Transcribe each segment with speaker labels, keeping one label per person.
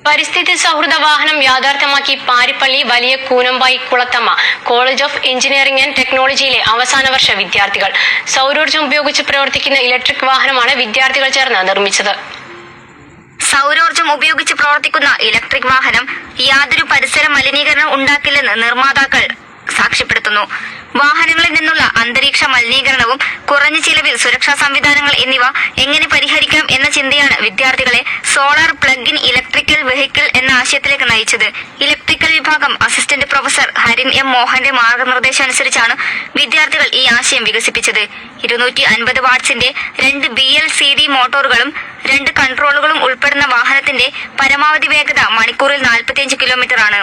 Speaker 1: പരിസ്ഥിതി സൗഹൃദ വാഹനം യാഥാർത്ഥ്യമാക്കി Parippally Valiya Koonambai Kulathamma college of engineering and ടെക്നോളജിയിലെ അവസാന വർഷ വിദ്യാർത്ഥികൾ. സൗരോർജ്ജം ഉപയോഗിച്ച് പ്രവർത്തിക്കുന്ന ഇലക്ട്രിക് വാഹനമാണ് വിദ്യാർത്ഥികൾ ചേർന്ന് നിർമ്മിച്ചത്.
Speaker 2: സൗരോർജ്ജം ഉപയോഗിച്ച് പ്രവർത്തിക്കുന്ന ഇലക്ട്രിക് വാഹനം യാതൊരു പരിസര മലിനീകരണം ഉണ്ടാക്കില്ലെന്ന് നിർമ്മാതാക്കൾ സാക്ഷ്യപ്പെടുത്തുന്നു. വാഹനങ്ങളിൽ നിന്നുള്ള അന്തരീക്ഷ മലിനീകരണവും കുറഞ്ഞ ചിലവിൽ സുരക്ഷാ സംവിധാനങ്ങൾ എന്നിവ എങ്ങനെ പരിഹരിക്കാം എന്ന ചിന്തയാണ് വിദ്യാർത്ഥികളെ solar plug in electrical vehicle എന്ന ആശയത്തിലേക്ക് നയിച്ചത്. ഇലക്ട്രിക്കൽ വിഭാഗം അസിസ്റ്റന്റ് പ്രൊഫസർ ഹരിൻ എം മോഹന്റെ മാർഗനിർദ്ദേശം അനുസരിച്ചാണ് വിദ്യാർത്ഥികൾ ഈ ആശയം വികസിപ്പിച്ചത്. 250 വാട്ട്സിന്റെ 2 BLCD മോട്ടോറുകളും 2 കൺട്രോളുകളും ഉൾപ്പെടുന്ന വാഹനത്തിന്റെ പരമാവധി വേഗത മണിക്കൂറിൽ 45 കിലോമീറ്റർ ആണ്.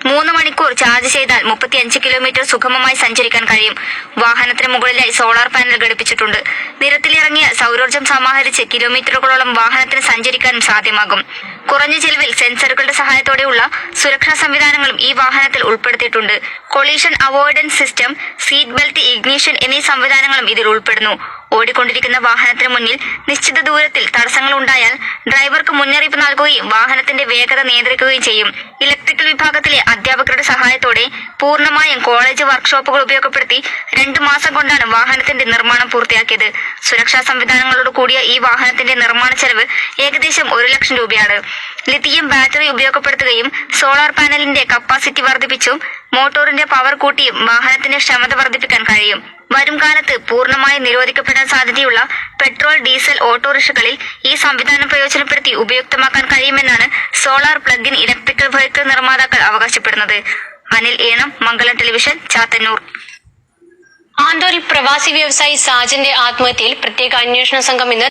Speaker 2: 3 മണിക്കൂർ ചാർജ് ചെയ്താൽ 35 കിലോമീറ്റർ സുഗമമായി സഞ്ചരിക്കാൻ കഴിയും. വാഹനത്തിന് മുകളിലായി സോളാർ പാനൽ ഘടിപ്പിച്ചിട്ടുണ്ട്. നിരത്തിലിറങ്ങിയ സൗരോർജ്ജം സമാഹരിച്ച് കിലോമീറ്ററുകളോളം വാഹനത്തിന് സഞ്ചരിക്കാനും സാധ്യമാകും. കുറഞ്ഞ ചെലവിൽ സെൻസറുകളുടെ സഹായത്തോടെയുള്ള സുരക്ഷാ സംവിധാനങ്ങളും ഈ വാഹനത്തിൽ ഉൾപ്പെടുത്തിയിട്ടുണ്ട്. Collision avoidance system, seat belt, ignition എന്നീ സംവിധാനങ്ങളും ഇതിൽ ഉൾപ്പെടുന്നു. ഓടിക്കൊണ്ടിരിക്കുന്ന വാഹനത്തിന് മുന്നിൽ നിശ്ചിത ദൂരത്തിൽ തടസ്സങ്ങൾ ഉണ്ടായാൽ ഡ്രൈവർക്ക് മുന്നറിയിപ്പ് നൽകുകയും വാഹനത്തിന്റെ വേഗത നിയന്ത്രിക്കുകയും ചെയ്യും. ഇലക്ട്രിക്കൽ വിഭാഗത്തിലെ അധ്യാപകരുടെ സഹായത്തോടെ പൂർണ്ണമായും കോളേജ് വർക്ക്ഷോപ്പുകൾ ഉപയോഗപ്പെടുത്തി 2 മാസം കൊണ്ടാണ് വാഹനത്തിന്റെ നിർമ്മാണം പൂർത്തിയാക്കിയത്. സുരക്ഷാ സംവിധാനങ്ങളോട് കൂടിയ ഈ വാഹനത്തിന്റെ നിർമ്മാണ ചെലവ് ഏകദേശം 1 ലക്ഷം രൂപയാണ്. ലിഥിയം ബാറ്ററി ഉപയോഗപ്പെടുത്തുകയും സോളാർ പാനലിന്റെ കപ്പാസിറ്റി വർദ്ധിപ്പിച്ചും മോട്ടോറിന്റെ പവർ കൂട്ടിയും വാഹനത്തിന്റെ ക്ഷമത വർദ്ധിപ്പിക്കാൻ കഴിയും. വരും കാലത്ത് പൂർണ്ണമായി നിരോധിക്കപ്പെടാൻ സാധ്യതയുള്ള പെട്രോൾ, ഡീസൽ ഓട്ടോറിക്ഷകളിൽ ഈ സംവിധാനം പ്രയോജനപ്പെടുത്തി ഉപയുക്തമാക്കാൻ കഴിയുമെന്നാണ് solar plug in electrical vehicle നിർമ്മാതാക്കൾ അവകാശപ്പെടുന്നത്. അനിൽ ഏണം, മംഗളം ടെലിവിഷൻ, ചാത്തന്നൂർ.
Speaker 1: ആന്തൂരിൽ പ്രവാസി വ്യവസായി സാജന്റെ ആത്മഹത്യയിൽ പ്രത്യേക അന്വേഷണ സംഘം ഇന്ന്